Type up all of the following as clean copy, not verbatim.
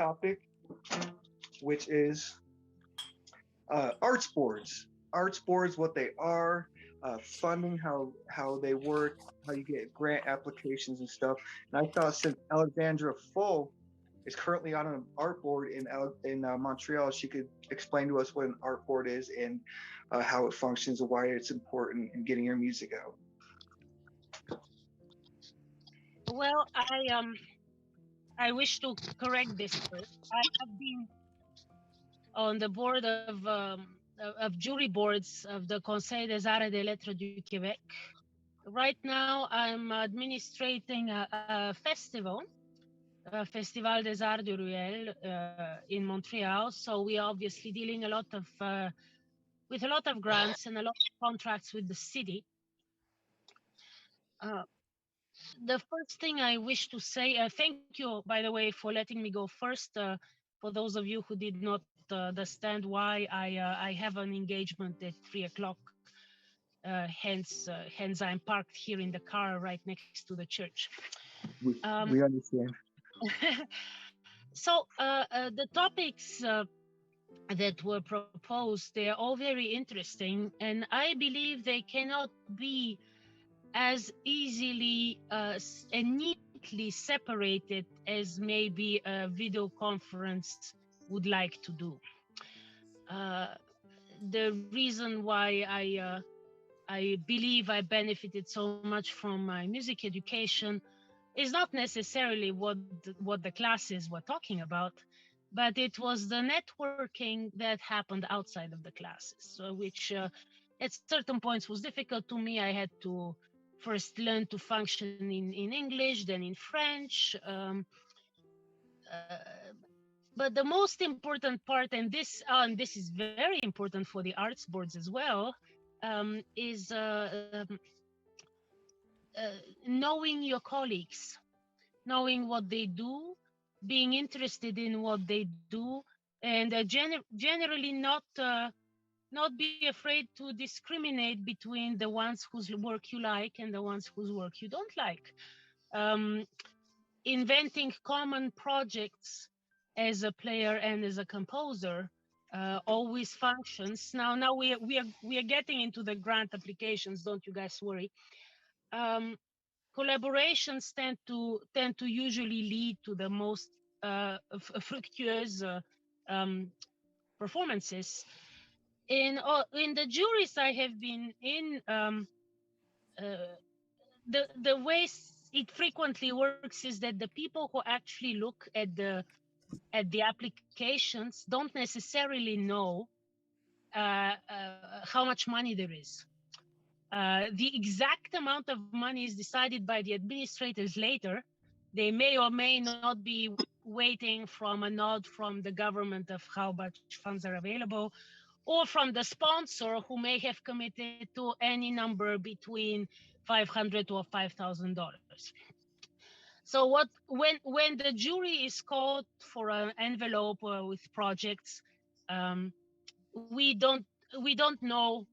topic, which is arts boards. Arts boards, what they are, funding, how they work, how you get grant applications and stuff. And I thought since Alexandra Full is currently on an art board in Montreal, she could explain to us what an art board is and how it functions and why it's important in getting your music out. Well, I wish to correct this first. I have been on the board of jury boards of the Conseil des Arts et des Lettres du Québec. Right now, I'm administrating a festival, Festival des Arts du Ruel in Montreal. So we are obviously dealing with a lot of grants and a lot of contracts with the city. Uh, the first thing I wish to say, thank you, by the way, for letting me go first. For those of you who did not understand why I have an engagement at 3 o'clock, hence I'm parked here in the car right next to the church. We understand. So the topics that were proposed, they're all very interesting, and I believe they cannot be as easily and neatly separated as maybe a video conference would like to do. The reason why I believe I benefited so much from my music education is not necessarily what the classes were talking about, but it was the networking that happened outside of the classes, so which at certain points was difficult to me. I had to first learn to function in English, then in French. But the most important part, and this is very important for the arts boards as well, is knowing your colleagues, knowing what they do, being interested in what they do, and generally not be afraid to discriminate between the ones whose work you like and the ones whose work you don't like. Inventing common projects as a player and as a composer always functions. Now we are getting into the grant applications. Don't you guys worry. Collaborations tend to usually lead to the most fructuous performances. In the juries I have been in, the way it frequently works is that the people who actually look at the applications don't necessarily know how much money there is. The exact amount of money is decided by the administrators later. They may or may not be waiting from a nod from the government of how much funds are available, or from the sponsor who may have committed to any number between $500 to $5,000. So when the jury is called for an envelope with projects, we don't know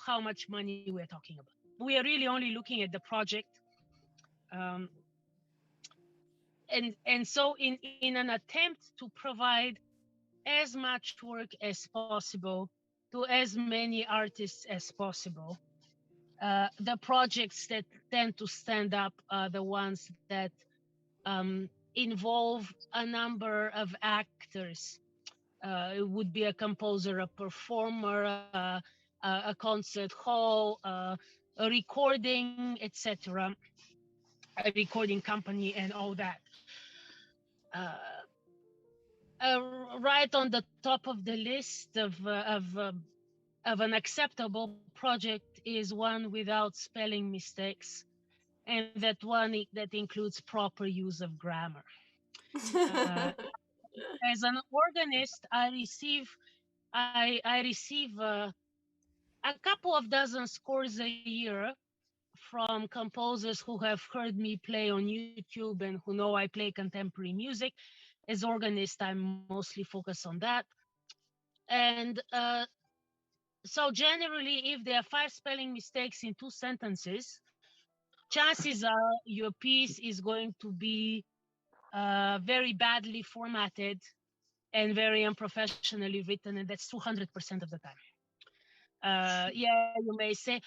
how much money we're talking about. We are really only looking at the project, and so in an attempt to provide as much work as possible to as many artists as possible, the projects that tend to stand up are the ones that involve a number of actors. It would be a composer, a performer, a concert hall, a recording, etc., a recording company, and all that. Right on the top of the list of an acceptable project is one without spelling mistakes, and that one that includes proper use of grammar. As an organist, I receive a couple of dozen scores a year from composers who have heard me play on YouTube and who know I play contemporary music. As organist, I'm mostly focused on that. And so generally, if there are 5 spelling mistakes in 2 sentences, chances are your piece is going to be very badly formatted, and very unprofessionally written, and that's 200% of the time. Yeah, you may say,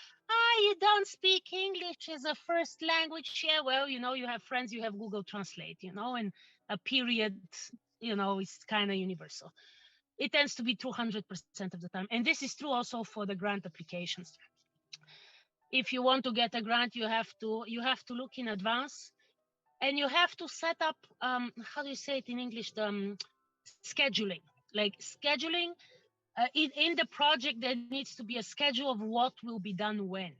you don't speak English as a first language. Yeah, well, you have friends, you have Google Translate, and a period, is kind of universal. It tends to be 200% of the time. And this is true also for the grant applications. If you want to get a grant, you have to look in advance, and you have to set up, how do you say it in English, the scheduling. Like scheduling, in the project, there needs to be a schedule of what will be done when.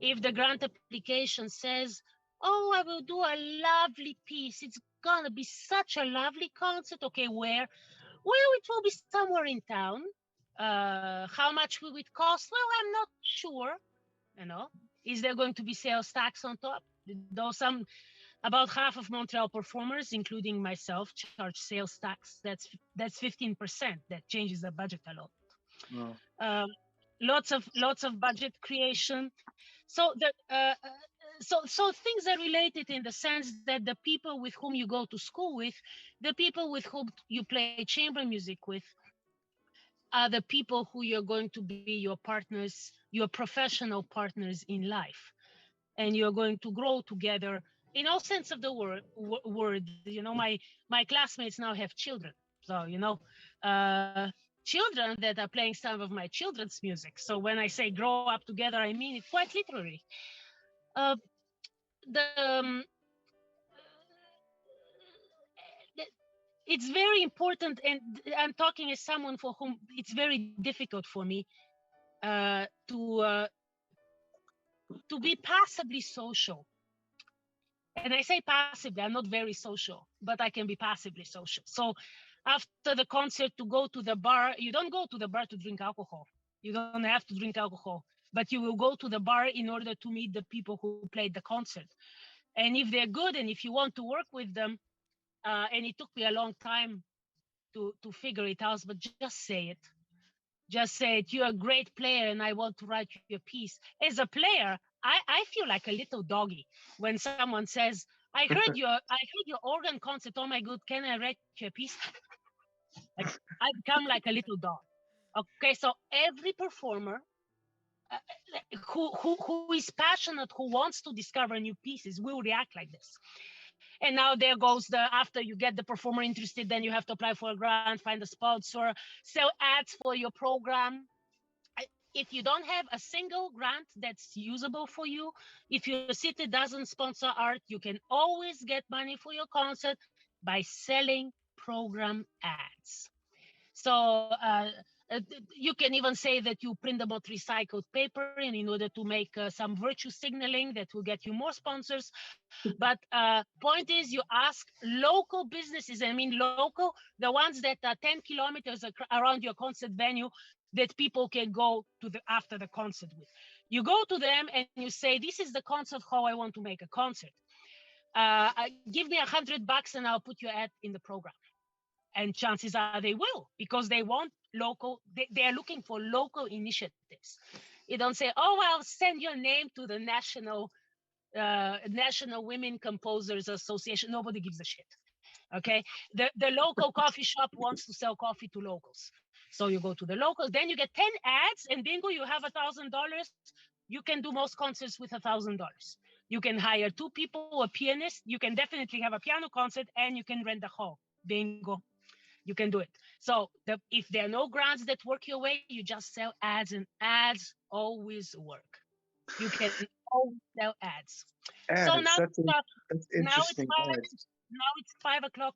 If the grant application says, oh, I will do a lovely piece, it's gonna be such a lovely concert. Okay, where? Well, it will be somewhere in town. How much will it cost? Well, I'm not sure. Is there going to be sales tax on top? Though about half of Montreal performers, including myself, charge sales tax. That's 15%. That changes the budget a lot. Wow. Lots of budget creation. So so things are related in the sense that the people with whom you go to school with, the people with whom you play chamber music with, are the people who you're going to be your partners, your professional partners in life, and you're going to grow together in all sense of the word. My classmates now have children, so children that are playing some of my children's music. So when I say grow up together, I mean it quite literally. Uh, the it's very important, and I'm talking as someone for whom it's very difficult for me to be passively social. And I say passively, I'm not very social, but I can be passively social. So after the concert, to go to the bar, you don't go to the bar to drink alcohol. You don't have to drink alcohol, but you will go to the bar in order to meet the people who played the concert. And if they're good, and if you want to work with them, and it took me a long time to figure it out, but just say it. Just say it. You're a great player, and I want to write you a piece. As a player, I feel like a little doggy when someone says, I heard your organ concert. Oh my god, can I write you a piece? Like, I become like a little dog. Okay, so every performer who is passionate, who wants to discover new pieces, will react like this. And now there goes after you get the performer interested, then you have to apply for a grant, find a sponsor, sell ads for your program. If you don't have a single grant that's usable for you, if your city doesn't sponsor art, you can always get money for your concert by selling program ads. So you can even say that you print them out recycled paper, and in order to make some virtue signaling that will get you more sponsors. But point is, you ask local businesses, I mean local, the ones that are 10 kilometers around your concert venue, that people can go to after the concert with. You go to them and you say, this is the concert hall I want to make a concert. Give me $100 and I'll put your ad in the program. And chances are they will, because they want local, they are looking for local initiatives. You don't say, oh, I'll send your name to the National Women Composers Association. Nobody gives a shit. Okay, the local coffee shop wants to sell coffee to locals, so you go to the locals. Then you get 10 ads, and bingo, you have $1,000. You can do most concerts with $1,000. You can hire 2 people, a pianist. You can definitely have a piano concert, and you can rent the hall. Bingo, you can do it. So if there are no grants that work your way, you just sell ads, and ads always work. You can always sell ads. So now that's interesting. now it's 5 o'clock.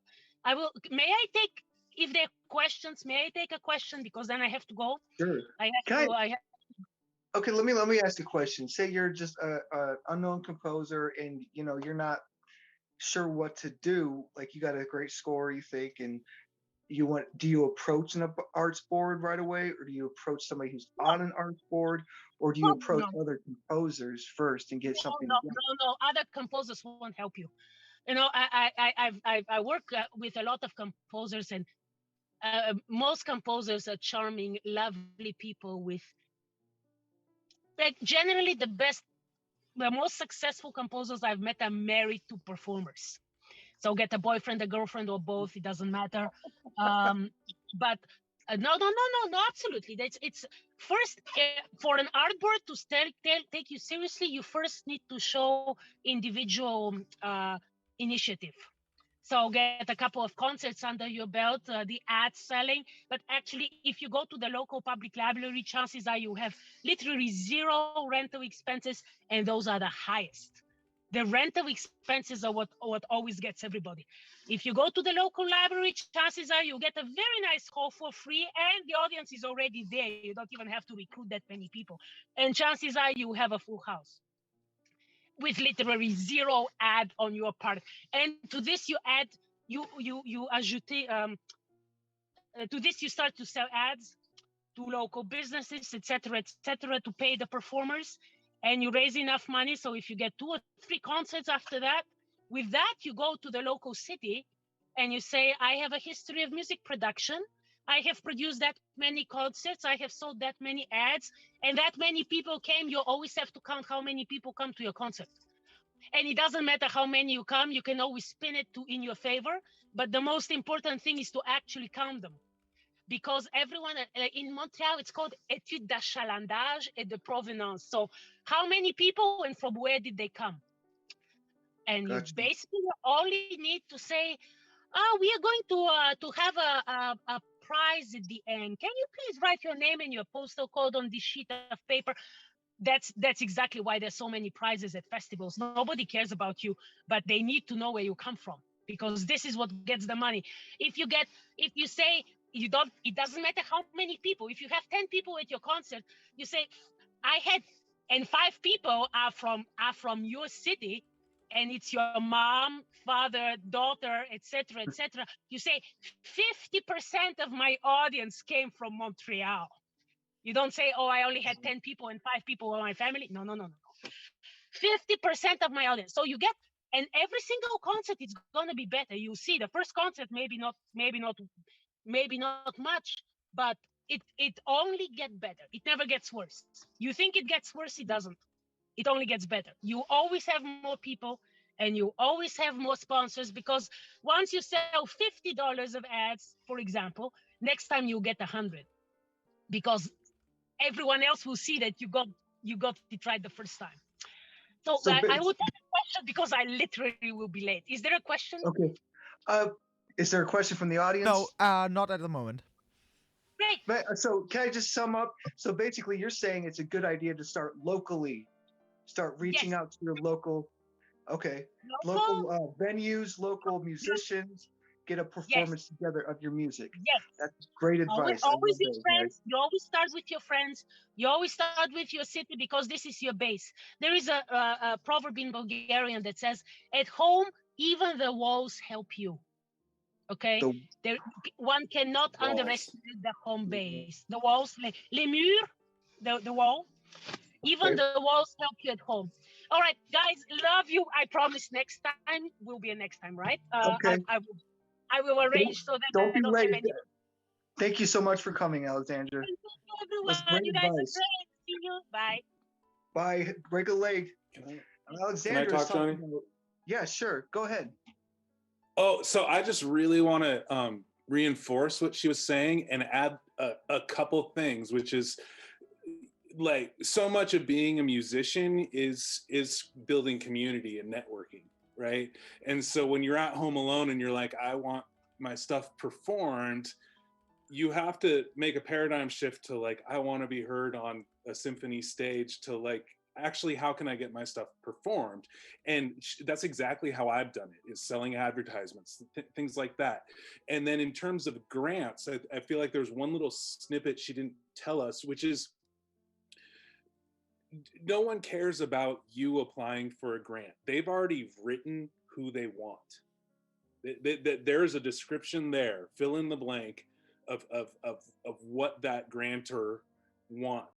May I take, if there are questions, may I take a question? Because then I have to go. Sure. Okay, let me ask a question. Say you're just a unknown composer, and you're not sure what to do. Like, you got a great score, you think, and do you approach an arts board right away, or do you approach somebody who's on an arts board, or do you approach other composers first and get something? No, other composers won't help you. I work with a lot of composers, and most composers are charming, lovely people with, like, generally the most successful composers I've met are married to performers. So get a boyfriend, a girlfriend, or both. It doesn't matter. But no, absolutely. It's first for an art board to take you seriously. You first need to show individual initiative. So get a couple of concerts under your belt, the ad selling. But actually, if you go to the local public library, chances are you have literally zero rental expenses, and those are the highest. The rental expenses are what always gets everybody. If you go to the local library, chances are you get a very nice hall for free, and the audience is already there. You don't even have to recruit that many people. And chances are you have a full house with literally zero ad on your part. And to this you add, you ajoute, to this you start to sell ads to local businesses, etc., to pay the performers, and you raise enough money. So if you get 2 or 3 concerts after that, with that you go to the local city and you say, I have a history of music production. I have produced that many concerts. I have sold that many ads, and that many people came. You always have to count how many people come to your concert. And it doesn't matter how many you come, you can always spin it to in your favor. But the most important thing is to actually count them. Because everyone in Montreal, it's called étude d'achalandage et de provenance. So how many people and from where did they come? And Gotcha. you basically only need to say, oh, we are going to have a prize at the end. Can you please write your name and your postal code on this sheet of paper? That's exactly why there's so many prizes at festivals. Nobody cares about you, but they need to know where you come from, because this is what gets the money. If you say you don't, it doesn't matter how many people. If you have 10 people at your concert, you say, I had, and 5 people are from your city, and it's your mom, father, daughter, etc., etc. You say 50% of my audience came from Montreal. You don't say, oh, I only had 10 people and 5 people were my family. No. 50% of my audience. So you get, and every single concert is going to be better. You see the first concert, maybe not much, but it only gets better. It never gets worse. You think it gets worse, it doesn't. It only gets better. You always have more people, and you always have more sponsors, because once you sell $50 of ads, for example, next time you get 100, because everyone else will see that you got it right the first time. So I will take a question, because I literally will be late. Is there a question? Okay. Is there a question from the audience? No, not at the moment. Great. So can I just sum up? So basically, you're saying it's a good idea to start locally, start reaching out to your local venues, local musicians, get a performance together of your music. Yes. That's great advice. Always with friends. You always start with your friends. You always start with your city, because this is your base. There is a proverb in Bulgarian that says, at home, even the walls help you. Okay? One cannot underestimate the home base. The walls, les murs, the wall, even the walls help you at home. All right, guys, love you. I promise next time will be a next time, right? Okay. I will arrange so that don't be late. have any... Thank you so much for coming, Alexandra. Thank you, everyone. You guys are great. See you. Bye. Bye. Break a leg. Alexandra. Can I talk, Johnny? Yeah, sure. Go ahead. Oh, so I just really want to reinforce what she was saying and add a couple things, which is, like, so much of being a musician is building community and networking, right? And so when you're at home alone and you're like, I want my stuff performed, you have to make a paradigm shift to, like, I want to be heard on a symphony stage, to, like, actually, how can I get my stuff performed? And that's exactly how I've done it, is selling advertisements, things like that. And then in terms of grants, I feel like there's one little snippet she didn't tell us, which is, no one cares about you applying for a grant. They've already written who they want. There's a description there, fill in the blank of what that grantor wants.